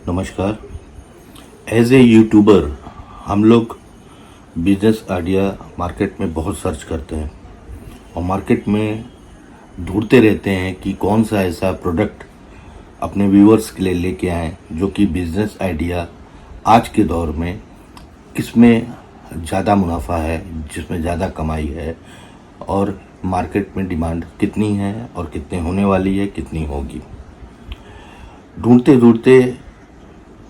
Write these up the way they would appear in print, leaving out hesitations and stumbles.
नमस्कार। As a YouTuber हम लोग बिजनेस आइडिया मार्केट में बहुत सर्च करते हैं और मार्केट में ढूंढते रहते हैं कि कौन सा ऐसा प्रोडक्ट अपने व्यूअर्स के लिए लेके आएँ जो कि बिजनेस आइडिया आज के दौर में किसमें ज़्यादा मुनाफा है, जिसमें ज़्यादा कमाई है और मार्केट में डिमांड कितनी है और कितने होने वाली है, कितनी होगी। ढूंढते ढूंढते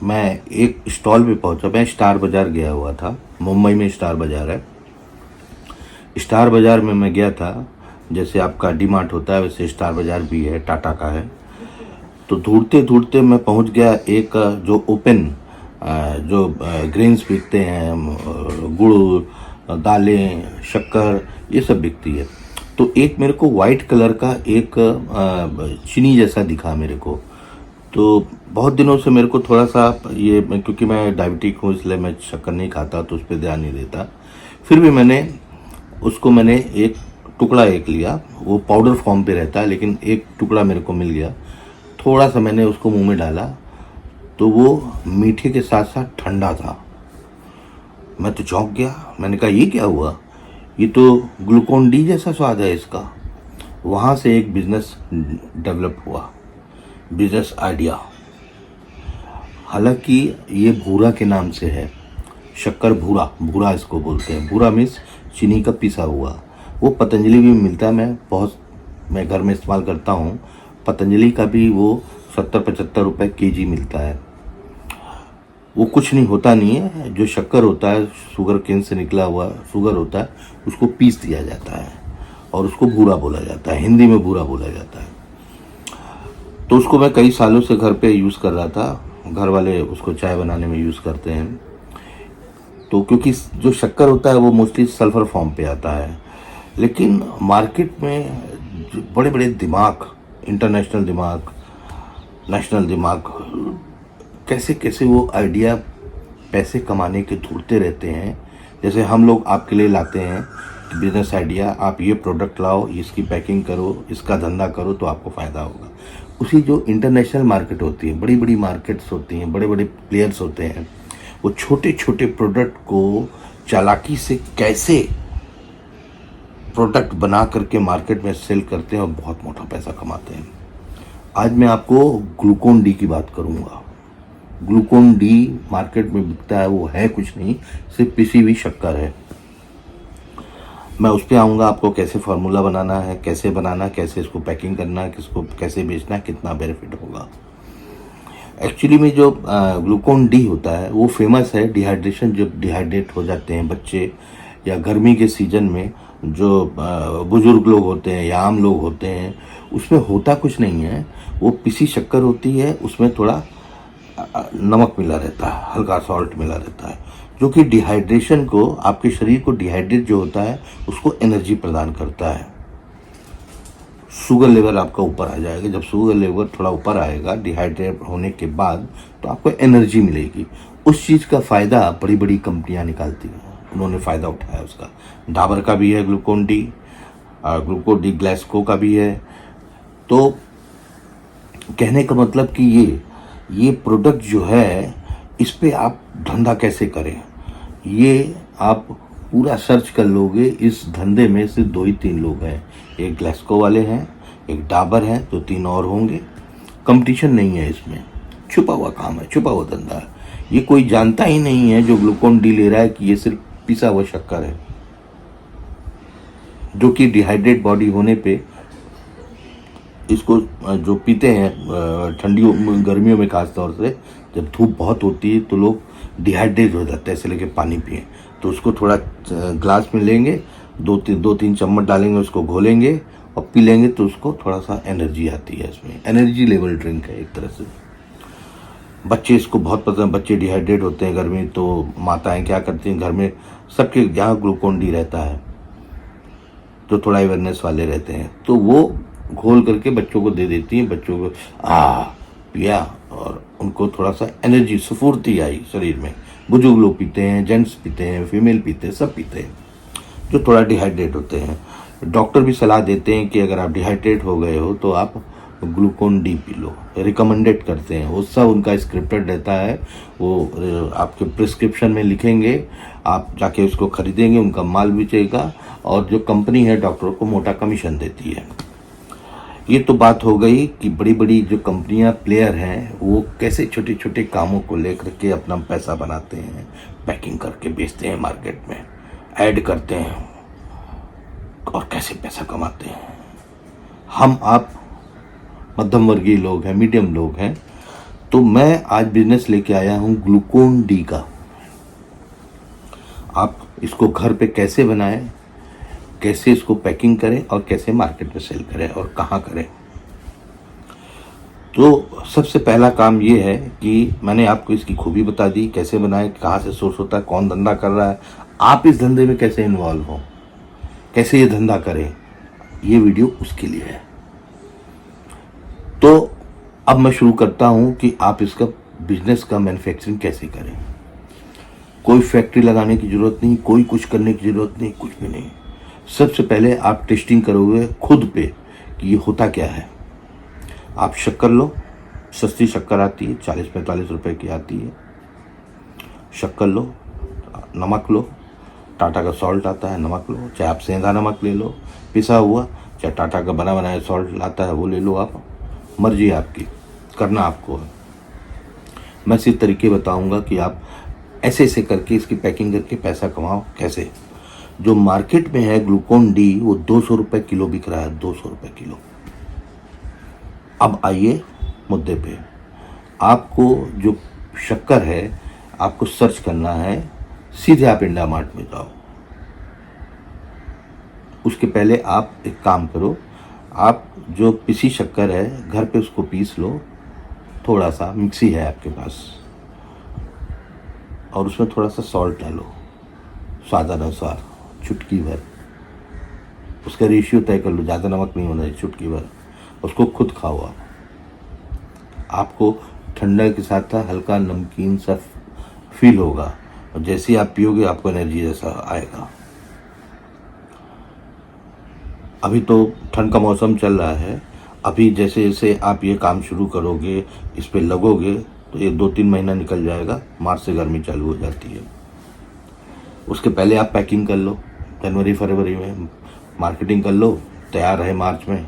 मैं एक स्टॉल पे पहुंचा। मैं स्टार बाज़ार गया हुआ था, मुंबई में स्टार बाज़ार है। स्टार बाज़ार में मैं गया था, जैसे आपका डी मार्ट होता है वैसे स्टार बाज़ार भी है, टाटा का है। तो ढूंढते ढूंढते मैं पहुंच गया एक जो ओपन जो ग्रेन्स बिकते हैं, गुड़, दालें, शक्कर, ये सब बिकती है। तो एक मेरे को वाइट कलर का एक चीनी जैसा दिखा मेरे को। तो बहुत दिनों से मेरे को थोड़ा सा ये, क्योंकि मैं डायबिटिक हूँ इसलिए मैं शक्कर नहीं खाता, तो उस पर ध्यान नहीं देता। फिर भी मैंने एक टुकड़ा लिया। वो पाउडर फॉर्म पे रहता है, लेकिन एक टुकड़ा मेरे को मिल गया। थोड़ा सा मैंने उसको मुंह में डाला तो वो मीठे के साथ साथ ठंडा था। मैं तो चौंक गया। मैंने कहा ये क्या हुआ, ये तो ग्लूकोन डी जैसा स्वाद है इसका। वहाँ से एक बिजनेस डेवलप हुआ, बिजनेस आइडिया। हालांकि ये भूरा के नाम से है, शक्कर भूरा, भूरा इसको बोलते हैं। भूरा मीन्स चीनी का पिसा हुआ। वो पतंजलि भी मिलता है, मैं घर में इस्तेमाल करता हूँ। पतंजलि का भी वो 70-75 रुपये केजी मिलता है। वो कुछ नहीं होता नहीं है, जो शक्कर होता है शुगर केन से निकला हुआ शुगर होता है, उसको पीस दिया जाता है और उसको भूरा बोला जाता है, हिंदी में भूरा बोला जाता है। तो उसको मैं कई सालों से घर पे यूज़ कर रहा था। घर वाले उसको चाय बनाने में यूज़ करते हैं। तो क्योंकि जो शक्कर होता है वो मोस्टली सल्फर फॉर्म पे आता है, लेकिन मार्केट में बड़े बड़े दिमाग, इंटरनेशनल दिमाग, नेशनल दिमाग, कैसे कैसे वो आइडिया पैसे कमाने के ढूंढते रहते हैं। जैसे हम लोग आपके लिए लाते हैं बिजनेस आइडिया, आप ये प्रोडक्ट लाओ, इसकी पैकिंग करो, इसका धंधा करो तो आपको फ़ायदा होगा। उसी जो इंटरनेशनल मार्केट होती है, बड़ी बड़ी मार्केट्स होती हैं, बड़े बड़े प्लेयर्स होते हैं, वो छोटे छोटे प्रोडक्ट को चालाकी से कैसे प्रोडक्ट बना करके मार्केट में सेल करते हैं और बहुत मोटा पैसा कमाते हैं। आज मैं आपको ग्लूकोन डी की बात करूंगा। ग्लूकोन डी मार्केट में बिकता है, वो है कुछ नहीं, सिर्फ पिसी हुई शक्कर है। मैं उस पर आऊँगा, आपको कैसे फार्मूला बनाना है, कैसे बनाना, कैसे इसको पैकिंग करना है, किसको कैसे बेचना है, कितना बेनिफिट होगा। एक्चुअली में जो ग्लूकोन डी होता है वो फेमस है डिहाइड्रेशन, जब डिहाइड्रेट हो जाते हैं बच्चे या गर्मी के सीजन में जो बुजुर्ग लोग होते हैं या आम लोग होते हैं, उसमें होता कुछ नहीं है। वो पिसी शक्कर होती है, उसमें थोड़ा नमक मिला रहता है, हल्का सॉल्ट मिला रहता है, जो कि डिहाइड्रेशन को, आपके शरीर को डिहाइड्रेट जो होता है उसको एनर्जी प्रदान करता है। शुगर लेवल आपका ऊपर आ जाएगा। जब शुगर लेवल थोड़ा ऊपर आएगा डिहाइड्रेट होने के बाद, तो आपको एनर्जी मिलेगी। उस चीज़ का फ़ायदा बड़ी बड़ी कंपनियां निकालती हैं, उन्होंने फ़ायदा उठाया उसका। डाबर का भी है ग्लूकोन डी ग्लासको का भी है। तो कहने का मतलब कि ये प्रोडक्ट जो है, इस पे आप धंधा कैसे करें, ये आप पूरा सर्च कर लोगे। इस धंधे में सिर्फ 2 ही 3 लोग हैं, एक ग्लासको वाले हैं, एक डाबर हैं, तो 3 और होंगे। कंपटीशन नहीं है इसमें, छुपा हुआ काम है, छुपा हुआ धंधा है। ये कोई जानता ही नहीं है जो ग्लूकोन डी ले रहा है कि ये सिर्फ पिसा हुआ शक्कर है, जो कि डिहाइड्रेट बॉडी होने पे इसको जो पीते हैं ठंडियों गर्मियों में, खास तौर से जब धूप बहुत होती है तो लोग डिहाइड्रेट हो जाते हैं, ऐसे लेके पानी पिए। तो उसको थोड़ा ग्लास में लेंगे, 2-3 चम्मच डालेंगे, उसको घोलेंगे और पी लेंगे, तो उसको थोड़ा सा एनर्जी आती है। इसमें एनर्जी लेवल ड्रिंक है एक तरह से। बच्चे इसको बहुत पसंद, बच्चे डिहाइड्रेट होते हैं गर्मी, तो माताएं क्या करती हैं, घर में सबके यहाँ ग्लूकोन डी रहता है, जो थोड़ा अवेयरनेस वाले रहते हैं, तो वो घोल करके बच्चों को दे देती हैं। बच्चों को पिया और उनको थोड़ा सा एनर्जी, स्फूर्ति आई शरीर में। बुजुर्ग लोग पीते हैं, जेंट्स पीते हैं, फीमेल पीते हैं, सब पीते हैं जो थोड़ा डिहाइड्रेट होते हैं। डॉक्टर भी सलाह देते हैं कि अगर आप डिहाइड्रेट हो गए हो तो आप Glucon D P low, recommended करते हैं। वो सब उनका स्क्रिप्टेड रहता है, वो आपके प्रिस्क्रिप्शन में लिखेंगे, आप जाके उसको खरीदेंगे, उनका माल बेचेगा और जो कंपनी है डॉक्टरों को मोटा कमीशन देती है। ये तो बात हो गई कि बड़ी बड़ी जो कंपनियां प्लेयर हैं वो कैसे छोटे छोटे कामों को लेकर के अपना पैसा बनाते हैं, पैकिंग करके बेचते हैं मार्केट में, ऐड करते हैं और कैसे पैसा कमाते हैं। हम आप मध्यम वर्गीय लोग हैं, मीडियम लोग हैं, तो मैं आज बिजनेस लेके आया हूँ ग्लूकोन डी का। आप इसको घर पे कैसे बनाएं, कैसे इसको पैकिंग करें और कैसे मार्केट में सेल करें और कहाँ करें। तो सबसे पहला काम ये है कि मैंने आपको इसकी खूबी बता दी, कैसे बनाएं, कहाँ से सोर्स होता है, कौन धंधा कर रहा है, आप इस धंधे में कैसे इन्वॉल्व हो, कैसे ये धंधा करें, ये वीडियो उसके लिए है। तो अब मैं शुरू करता हूँ कि आप इसका बिजनेस का मैन्युफैक्चरिंग कैसे करें। कोई फैक्ट्री लगाने की ज़रूरत नहीं, कोई कुछ करने की ज़रूरत नहीं, कुछ भी नहीं। सबसे पहले आप टेस्टिंग करोगे खुद पे कि ये होता क्या है। आप शक्कर लो, सस्ती शक्कर आती है, 40-45 रुपए की आती है। शक्कर लो, नमक लो, टाटा का सॉल्ट आता है, नमक लो, चाहे आप सेंधा नमक ले लो पिसा हुआ, चाहे टाटा का बना बनाया सॉल्ट आता है वो ले लो, आप मर्जी आपकी, करना आपको है। मैं सिर्फ तरीके बताऊंगा कि आप ऐसे ऐसे करके इसकी पैकिंग करके पैसा कमाओ कैसे। जो मार्केट में है ग्लूकोन डी वो 200 रुपये किलो बिक रहा है, 200 रुपये किलो। अब आइए मुद्दे पे। आपको जो शक्कर है आपको सर्च करना है, सीधे आप इंडिया मार्ट में जाओ। उसके पहले आप एक काम करो, आप जो पिसी शक्कर है घर पे उसको पीस लो, थोड़ा सा मिक्सी है आपके पास, और उसमें थोड़ा सा सॉल्ट डालो स्वादानुसार, चुटकी भर। उसका रेशियो तय कर लो, ज़्यादा नमक नहीं होना चाहिए, चुटकी भर। उसको खुद खाओ आप। आपको ठंडा के साथ हल्का नमकीन सा फील होगा और जैसे ही आप पियोगे आपको एनर्जी जैसा आएगा। अभी तो ठंड का मौसम चल रहा है, अभी जैसे जैसे आप ये काम शुरू करोगे, इस पे लगोगे, तो ये 2-3 महीना निकल जाएगा, मार्च से गर्मी चालू हो जाती है। उसके पहले आप पैकिंग कर लो, जनवरी फरवरी में मार्केटिंग कर लो, तैयार रहे मार्च में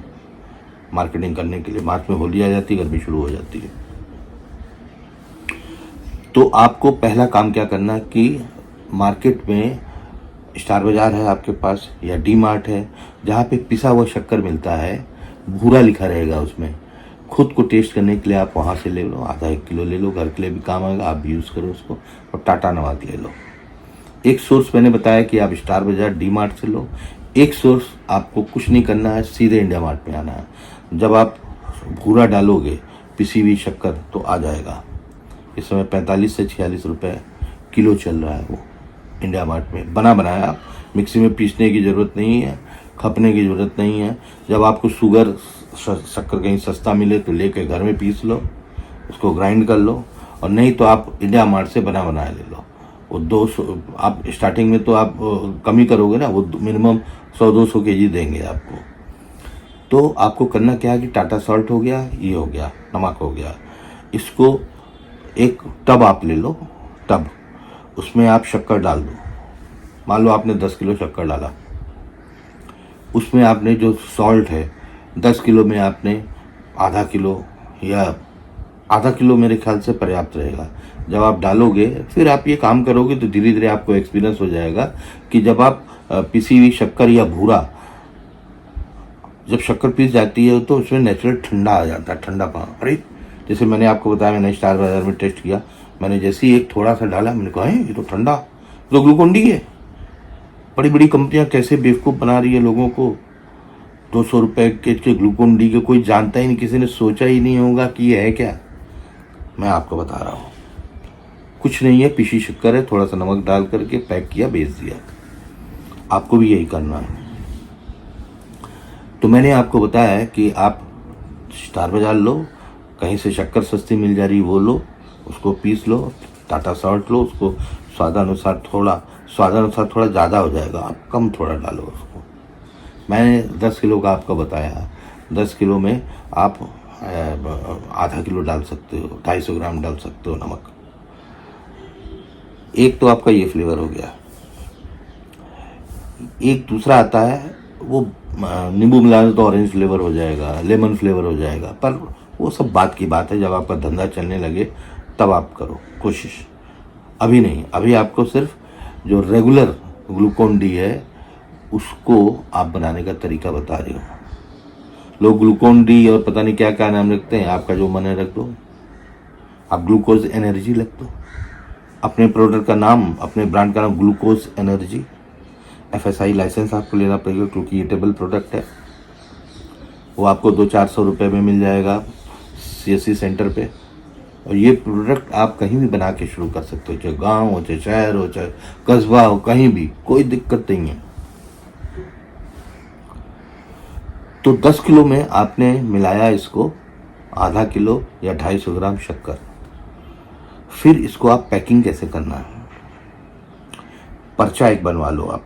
मार्केटिंग करने के लिए। मार्च में होली आ जाती है, गर्मी शुरू हो जाती है। तो आपको पहला काम क्या करना है कि मार्केट में स्टार बाज़ार है आपके पास या डी मार्ट है, जहाँ पे पिसा हुआ शक्कर मिलता है, भूरा लिखा रहेगा उसमें। खुद को टेस्ट करने के लिए आप वहाँ से ले लो, आधा 1 किलो ले लो, घर के लिए भी काम आएगा, आप भी यूज़ करो उसको। और टाटा नमक ले लो। एक सोर्स मैंने बताया कि आप स्टार बाज़ार डी मार्ट से लो। एक सोर्स आपको कुछ नहीं करना है, सीधे इंडिया मार्ट में आना है। जब आप भूरा डालोगे पिसी हुई शक्कर तो आ जाएगा। इस समय 45 से 46 रुपये किलो चल रहा है वो इंडिया मार्ट में, बना बनाया। आप मिक्सी में पीसने की ज़रूरत नहीं है, खपने की ज़रूरत नहीं है। जब आपको शुगर शक्कर कहीं सस्ता मिले तो लेके घर में पीस लो, उसको ग्राइंड कर लो, और नहीं तो आप इंडिया मार्ट से बना बनाया ले लो। वो 200 आप स्टार्टिंग में तो आप कम ही करोगे ना, वो मिनिमम 100-200 केजी देंगे आपको। तो आपको करना क्या है कि टाटा सॉल्ट हो गया, ये हो गया, नमक हो गया, इसको एक टब आप ले लो, टब, उसमें आप शक्कर डाल दो। मान लो आपने 10 किलो शक्कर डाला, उसमें आपने जो सॉल्ट है 10 किलो में आपने आधा किलो या आधा किलो मेरे ख्याल से पर्याप्त रहेगा। जब आप डालोगे फिर आप ये काम करोगे तो धीरे धीरे आपको एक्सपीरियंस हो जाएगा कि जब आप पिसी हुई शक्कर या भूरा, जब शक्कर पीस जाती है तो उसमें नेचुरल ठंडा आ जाता है, ठंडा पान। अरे जैसे मैंने आपको बताया, मैंने स्टार बाज़ार में टेस्ट किया, मैंने जैसे ही एक थोड़ा सा डाला, मैंने कहा ये तो ठंडा, तो ग्लूकोन डी है। बड़ी बड़ी कंपनियां कैसे बेवकूफ़ बना रही है लोगों को। 200 रुपये के ग्लूकोन डी के कोई जानता ही नहीं, किसी ने सोचा ही नहीं होगा कि ये है क्या। मैं आपको बता रहा हूँ, कुछ नहीं है, पिसी शक्कर है, थोड़ा सा नमक डाल करके पैक किया, बेच दिया। आपको भी यही करना है। तो मैंने आपको बताया है कि आप स्टार बाज़ार लो, कहीं से शक्कर सस्ती मिल जा रही वो लो, उसको पीस लो, टाटा सॉल्ट लो, उसको स्वादानुसार थोड़ा ज़्यादा हो जाएगा, आप कम थोड़ा डालो उसको। मैंने 10 किलो का आपको बताया, 10 किलो में आप आधा किलो डाल सकते हो, 250 ग्राम डाल सकते हो नमक। एक तो आपका ये फ्लेवर हो गया। एक दूसरा आता है वो नींबू मिला दो तो ऑरेंज फ्लेवर हो जाएगा, लेमन फ्लेवर हो जाएगा, पर वो सब बात की बात है। जब आपका धंधा चलने लगे तब आप करो कोशिश, अभी नहीं। अभी आपको सिर्फ जो रेगुलर ग्लूकोन डी है उसको आप बनाने का तरीका बता रही हूँ। लोग ग्लूकोन डी और पता नहीं क्या क्या नाम रखते हैं, आपका जो मन है रख दो। आप ग्लूकोज एनर्जी रख दो, अपने प्रोडक्ट का नाम, अपने ब्रांड का नाम ग्लूकोज एनर्जी। FSI लाइसेंस आपको लेना पड़ेगा क्योंकि ये टेबल प्रोडक्ट है। वो आपको 200-400 रुपये में मिल जाएगा CSC सेंटर पे। और ये प्रोडक्ट आप कहीं भी बना के शुरू कर सकते हो, चाहे गांव हो, चाहे शहर हो, चाहे कस्बा हो, कहीं भी, कोई दिक्कत नहीं है। तो 10 किलो में आपने मिलाया इसको आधा किलो या 250 ग्राम शक्कर। फिर इसको आप पैकिंग कैसे करना है, पर्चा एक बनवा लो आप।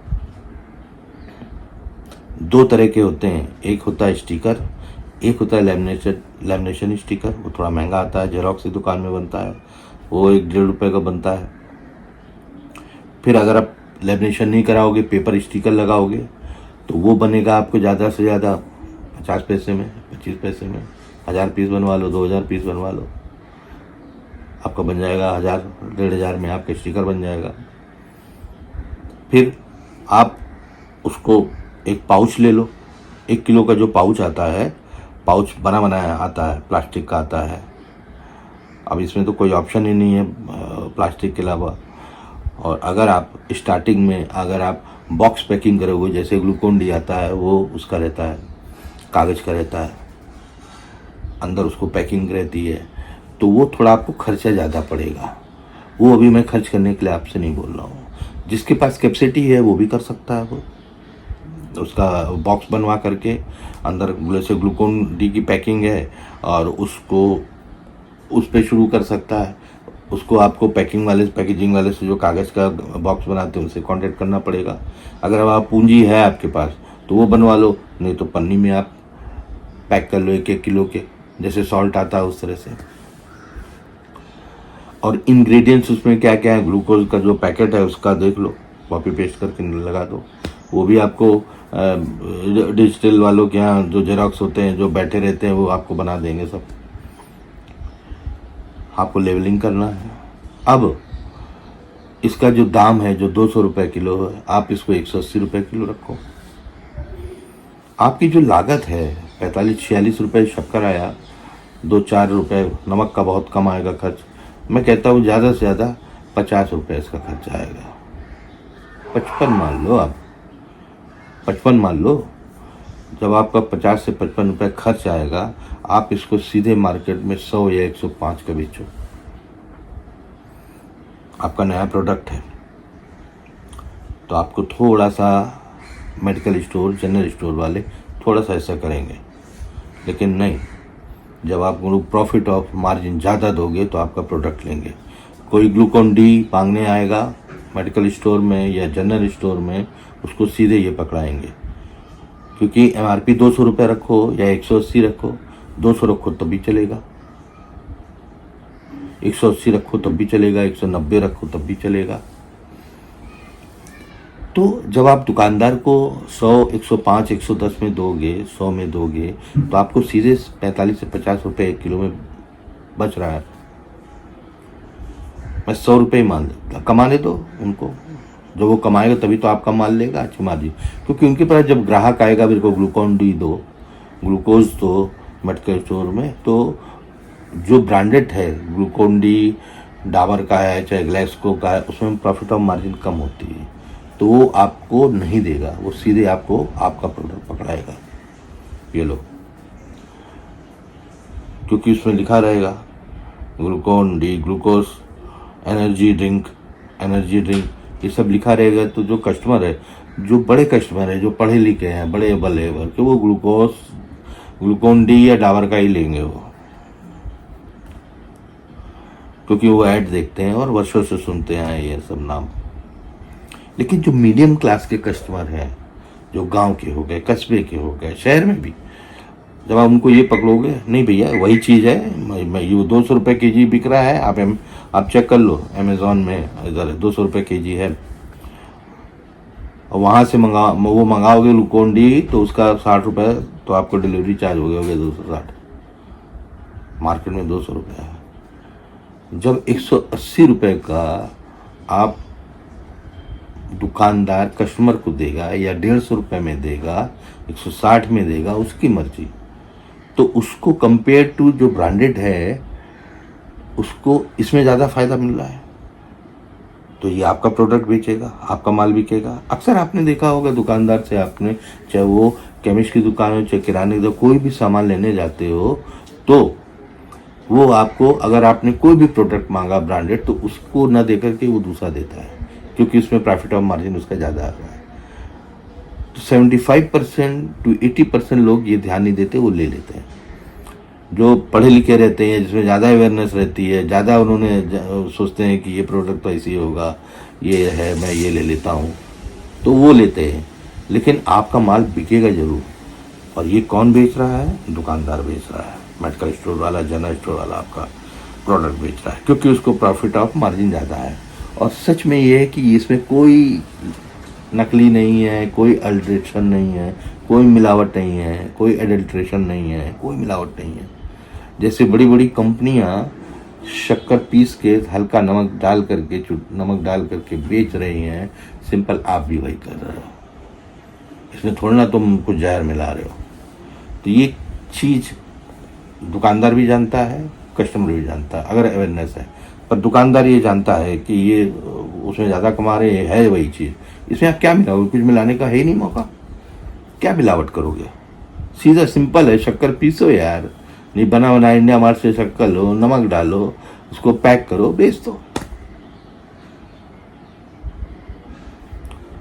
2 तरह के होते हैं, एक होता है स्टिकर, एक होता है लैमिनेशन स्टिकर। वो थोड़ा महंगा आता है, जेरोक्स की दुकान में बनता है, वो 1-1.5 रुपये का बनता है। फिर अगर आप लैमिनेशन नहीं कराओगे, पेपर स्टिकर लगाओगे, तो वो बनेगा आपको ज़्यादा से ज़्यादा 50 पैसे में, 25 पैसे में। 1000 पीस बनवा लो, 2000 पीस बनवा लो, आपका बन जाएगा 1000-1500 में आपका स्टिकर बन जाएगा। फिर आप उसको एक पाउच ले लो, 1 किलो का जो पाउच आता है, पाउच बना बनाया आता है, प्लास्टिक का आता है। अब इसमें तो कोई ऑप्शन ही नहीं है प्लास्टिक के अलावा। और अगर आप स्टार्टिंग में अगर आप बॉक्स पैकिंग करोगे, जैसे ग्लूकोन डी आता है वो उसका रहता है, कागज़ का रहता है, अंदर उसको पैकिंग रहती है, तो वो थोड़ा आपको खर्चा ज़्यादा पड़ेगा। वो अभी मैं खर्च करने के लिए आपसे नहीं बोल रहा हूँ। जिसके पास कैपेसिटी है वो भी कर सकता है, वो उसका बॉक्स बनवा करके अंदर जैसे ग्लूकोन डी की पैकिंग है और उसको उस पर शुरू कर सकता है। उसको आपको पैकेजिंग वाले से जो कागज़ का बॉक्स बनाते हैं उनसे कांटेक्ट करना पड़ेगा। अगर आप पूंजी है आपके पास तो वो बनवा लो, नहीं तो पन्नी में आप पैक कर लो 1-1 किलो के, जैसे सॉल्ट आता है उस तरह से। और इंग्रेडिएंट्स उसमें क्या क्या है, ग्लूकोज का जो पैकेट है उसका देख लो, कॉपी पेस्ट करके लगा दो। वो भी आपको डिजिटल वालों के यहाँ जो जेरोक्स होते हैं, जो बैठे रहते हैं, वो आपको बना देंगे सब। आपको लेवलिंग करना है। अब इसका जो दाम है जो 200 रुपये किलो है, आप इसको 180 रुपये किलो रखो। आपकी जो लागत है 45-46 रुपये शक्कर आया, 2-4 रुपये नमक का बहुत कम आएगा खर्च। मैं कहता हूँ ज़्यादा से ज़्यादा 50 रुपये इसका खर्च आएगा। 55 मान लो आप, 55 मान लो। जब आपका 50 से 55 रुपये खर्च आएगा, आप इसको सीधे मार्केट में 100 या 105 का बेचो। आपका नया प्रोडक्ट है तो आपको थोड़ा सा मेडिकल स्टोर, जनरल स्टोर वाले थोड़ा सा ऐसा करेंगे, लेकिन नहीं, जब आप प्रॉफिट ऑफ मार्जिन ज़्यादा दोगे तो आपका प्रोडक्ट लेंगे। कोई ग्लूकोन डी मांगने आएगा मेडिकल स्टोर में या जनरल स्टोर में, उसको सीधे ये पकड़ाएंगे, क्योंकि MRP 200 रुपये रखो या 180 रखो, 200 रखो तब भी चलेगा, 180 रखो तब भी चलेगा, 190 रखो तब भी चलेगा। तो जब आप दुकानदार को 100, 105, 110 में दोगे, 100 में दोगे, तो आपको सीधे 45 से 50 रुपये 1 किलो में बच रहा है। मैं 100 रुपये ही मान लेता, कमाने दो उनको, जब वो कमाएगा तभी तो आपका माल लेगा अच्छी मार्जिन। क्योंकि उनके पास जब ग्राहक आएगा, मेरे को ग्लूकोन डी दो, ग्लूकोज दो मेडिकल स्टोर में, तो जो ब्रांडेड है ग्लूकोन डी, डाबर का है चाहे ग्लेक्सो का है, उसमें प्रॉफिट ऑफ मार्जिन कम होती है, तो वो आपको नहीं देगा, वो सीधे आपको आपका प्रोडक्ट पकड़ाएगा। ये लो, क्योंकि उसमें लिखा रहेगा Glucon D, glucose energy drink, ये सब लिखा रहेगा। तो जो कस्टमर है, जो बड़े कस्टमर है, जो पढ़े लिखे हैं, बड़े बल्ले भर के, वो ग्लूकोन डी या डाबर का ही लेंगे वो, क्योंकि वो ऐड देखते हैं और वर्षों से सुनते हैं ये सब नाम। लेकिन जो मीडियम क्लास के कस्टमर हैं, जो गांव के हो गए, कस्बे के हो गए, शहर में भी, जब आप उनको ये पकड़ोगे, नहीं भैया वही चीज़ है, मैं ये 200 रुपये के जी बिक रहा है, आप चेक कर लो अमेज़ॉन में, इधर 200 रुपये के जी है, और वहाँ से वो मंगाओगे ग्लूकोन डी तो उसका 60 रुपये, तो आपको डिलीवरी चार्ज हो गया 260, मार्केट में 200 रुपये है। जब 180 रुपये का आप दुकानदार कस्टमर को देगा या 150 रुपये में देगा, 160 में देगा, उसकी मर्जी, तो उसको कंपेयर टू जो ब्रांडेड है उसको इसमें ज़्यादा फायदा मिल रहा है, तो ये आपका प्रोडक्ट बेचेगा, आपका माल बिकेगा। अक्सर आपने देखा होगा दुकानदार से, आपने चाहे वो केमिस्ट की दुकान हो चाहे किराने की दुकान, कोई भी सामान लेने जाते हो तो वो आपको, अगर आपने कोई भी प्रोडक्ट मांगा ब्रांडेड, तो उसको ना दे करके वो दूसरा देता है, क्योंकि उसमें प्रॉफिट ऑफ मार्जिन उसका ज़्यादा आ रहा है। तो 75% to 80% लोग ये ध्यान नहीं देते, वो ले लेते हैं। जो पढ़े लिखे रहते हैं, जिसमें ज़्यादा अवेयरनेस रहती है, ज़्यादा उन्होंने सोचते हैं कि ये प्रोडक्ट तो ऐसे ही होगा, ये है, मैं ये ले लेता हूँ, तो वो लेते हैं। लेकिन आपका माल बिकेगा ज़रूर। और ये कौन बेच रहा है? दुकानदार बेच रहा है, मेडिकल स्टोर वाला, जनरल स्टोर वाला आपका प्रोडक्ट बेच रहा है, क्योंकि उसको प्रॉफिट ऑफ मार्जिन ज़्यादा है। और सच में ये है कि इसमें कोई नकली नहीं है, कोई अल्ट्रेशन नहीं है, कोई मिलावट नहीं है, कोई एडल्ट्रेशन नहीं है, कोई मिलावट नहीं है। जैसे बड़ी बड़ी कंपनियां शक्कर पीस के हल्का नमक डाल करके बेच रही हैं, सिंपल आप भी वही कर रहे हो। इसमें थोड़ा ना तुम कुछ जहर मिला रहे हो। तो ये चीज़ दुकानदार भी जानता है, कस्टमर भी जानता है, अगर अवेयरनेस है। पर दुकानदार ये जानता है कि ये उसमें ज़्यादा कमा रहे है वही चीज़, इसमें आप क्या मिलाओगे? कुछ मिलाने का है ही नहीं मौका, क्या मिलावट करोगे? सीधा सिंपल है, शक्कर पीसो यार, नहीं बना बना इंडिया मार्ट से शक्कर लो, नमक डालो, उसको पैक करो, बेच दो।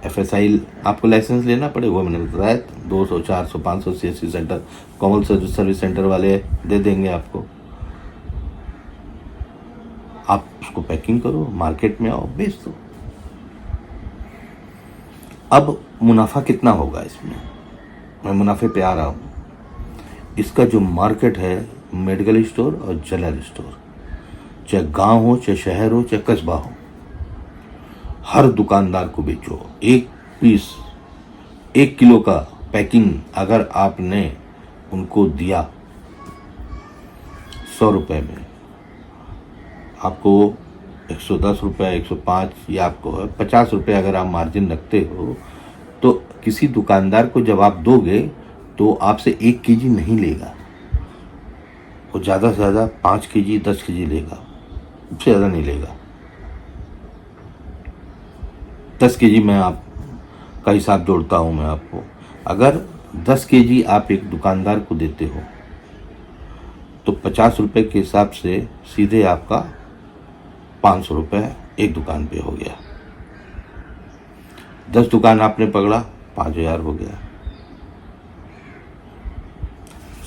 FSI आपको लाइसेंस लेना पड़ेगा, मैंने बताया 200, 400, 500 CSC centre, common service centre वाले दे देंगे आपको। आप उसको पैकिंग करो, मार्केट में आओ, बेच दो। अब मुनाफा कितना होगा इसमें? मैं मुनाफे पे आ रहा हूँ। इसका जो मार्केट है, मेडिकल स्टोर और जनरल स्टोर, चाहे गांव हो, चाहे शहर हो, चाहे कस्बा हो, हर दुकानदार को बेचो। एक पीस 1 किलो का पैकिंग अगर आपने उनको दिया 100 रुपये में, आपको 110 रुपये, 105 या आपको 50 रुपये अगर आप मार्जिन रखते हो, तो किसी दुकानदार को जब आप दोगे तो आपसे 1 केजी नहीं लेगा, वो ज़्यादा से ज़्यादा 5 केजी, 10 केजी लेगा, उससे ज़्यादा नहीं लेगा। 10 केजी में आपका हिसाब जोड़ता हूँ मैं आपको। अगर 10 केजी आप एक दुकानदार को देते हो तो 50 रुपये के हिसाब से सीधे आपका 500 रुपये एक दुकान पे हो गया। 10 दुकान आपने पकड़ा, 5000 हो गया।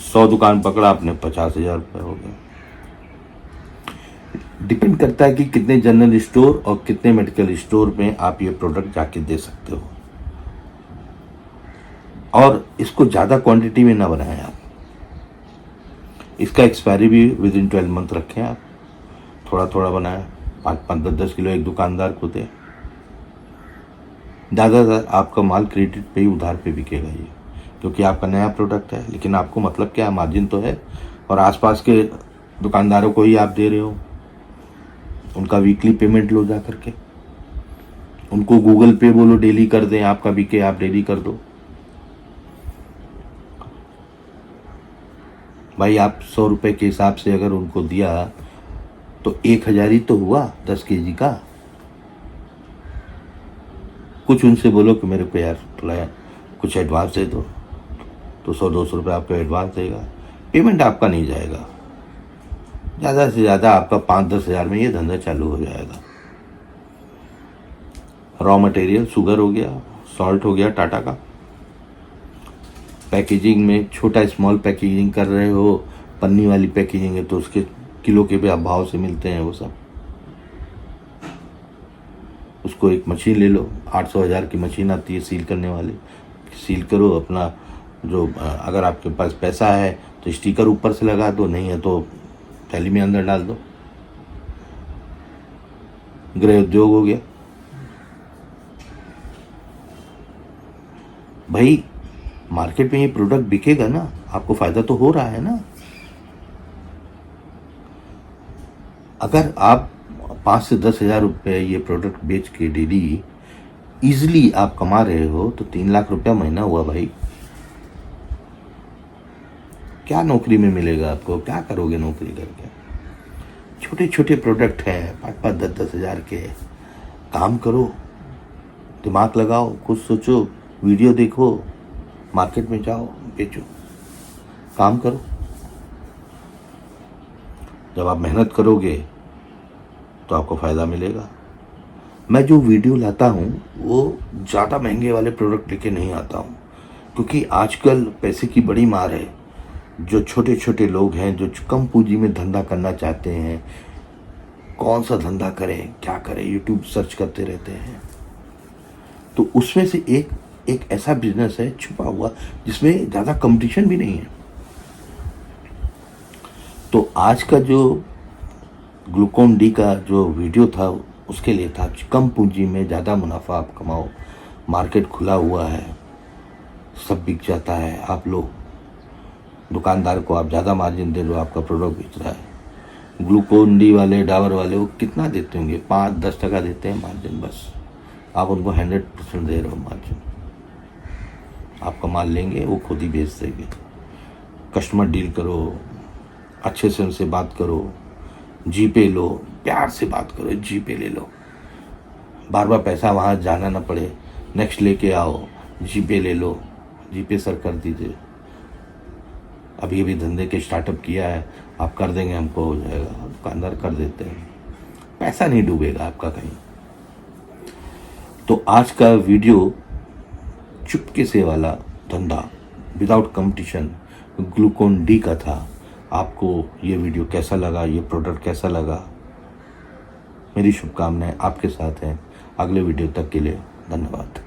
100 दुकान पकड़ा आपने, 50,000 रुपये हो गया। डिपेंड करता है कि कितने जनरल स्टोर और कितने मेडिकल स्टोर में आप ये प्रोडक्ट जाके दे सकते हो। और इसको ज़्यादा क्वांटिटी में ना बनाएं आप। इसका एक्सपायरी भी विद इन 12 मंथ रखें आप। थोड़ा थोड़ा बनाएं, 5-5, 10-10 किलो एक दुकानदार को दें। ज़्यादातर आपका माल क्रेडिट पे ही, उधार पे बिकेगा ये, क्योंकि आपका नया प्रोडक्ट है। लेकिन आपको मतलब क्या है, मार्जिन तो है, और आसपास के दुकानदारों को ही आप दे रहे हो। उनका वीकली पेमेंट लो जा करके, उनको गूगल पे बोलो डेली कर दें, आपका बिके आप डेली कर दो। भाई आप 100 रुपये के हिसाब से अगर उनको दिया तो 1000 ही तो हुआ 10 केजी का। कुछ उनसे बोलो कि मेरे को यार थोड़ा कुछ एडवांस दे दो, तो 100-200 रुपये आपको एडवांस देगा। पेमेंट आपका नहीं जाएगा, ज़्यादा से ज़्यादा आपका 5-10 हज़ार में ये धंधा चालू हो जाएगा। रॉ मटेरियल शुगर हो गया, सॉल्ट हो गया टाटा का। पैकेजिंग में छोटा स्मॉल पैकेजिंग कर रहे हो, पन्नी वाली पैकेजिंग है तो उसके किलो के भी भाव से मिलते हैं वो सब। उसको एक मशीन ले लो, 800-1000 की मशीन आती है सील करने वाली, सील करो, अपना जो अगर आपके पास पैसा है तो स्टिकर ऊपर से लगा दो, नहीं है तो थैली में अंदर डाल दो। गृह उद्योग हो गया। भाई मार्केट में ये प्रोडक्ट बिकेगा ना, आपको फायदा तो हो रहा है ना। अगर आप 5 से 10 हजार रुपये ये प्रोडक्ट बेच के डेली इजिली आप कमा रहे हो तो 3 लाख रुपया महीना हुआ भाई। क्या नौकरी में मिलेगा आपको, क्या करोगे नौकरी करके? छोटे छोटे प्रोडक्ट हैं, 5-5, 10-10 हजार के। काम करो, दिमाग लगाओ, कुछ सोचो, वीडियो देखो, मार्केट में जाओ, बेचो, काम करो। जब आप मेहनत करोगे तो आपको फ़ायदा मिलेगा। मैं जो वीडियो लाता हूँ वो ज़्यादा महंगे वाले प्रोडक्ट लेके नहीं आता हूँ, क्योंकि आजकल पैसे की बड़ी मार है। जो छोटे छोटे लोग हैं जो कम पूंजी में धंधा करना चाहते हैं, कौन सा धंधा करें, क्या करें, यूट्यूब सर्च करते रहते हैं। तो उसमें से एक ऐसा बिजनेस है छुपा हुआ जिसमें ज़्यादा कंपटीशन भी नहीं है। तो आज का जो ग्लूकोन डी का जो वीडियो था उसके लिए था, कम पूंजी में ज़्यादा मुनाफा आप कमाओ। मार्केट खुला हुआ है, सब बिक जाता है। आप लोग दुकानदार को आप ज़्यादा मार्जिन दे लो, आपका प्रोडक्ट बेच रहा है। ग्लूकोन डी वाले, डाबर वाले वो कितना देते होंगे? 5-10% देते हैं मार्जिन, बस। आप उनको 100% दे रहे हो मार्जिन। आपका माल लेंगे, वो खुद ही बेच देंगे। कस्टमर डील करो, अच्छे से उनसे बात करो, जीपे लो, प्यार से बात करो, जीपे ले लो। बार बार पैसा वहाँ जाना ना पड़े, नेक्स्ट लेके आओ, जीपे ले लो, जीपे सर कर दीजिए। अभी अभी धंधे के स्टार्टअप किया है, आप कर देंगे, हमको हो जाएगा। दुकानदार कर देते हैं, पैसा नहीं डूबेगा आपका कहीं। तो आज का वीडियो चुपके से वाला धंधा विदाउट कंपटीशन ग्लूकोन डी का था। आपको ये वीडियो कैसा लगा, ये प्रोडक्ट कैसा लगा? मेरी शुभकामनाएं आपके साथ हैं। अगले वीडियो तक के लिए धन्यवाद।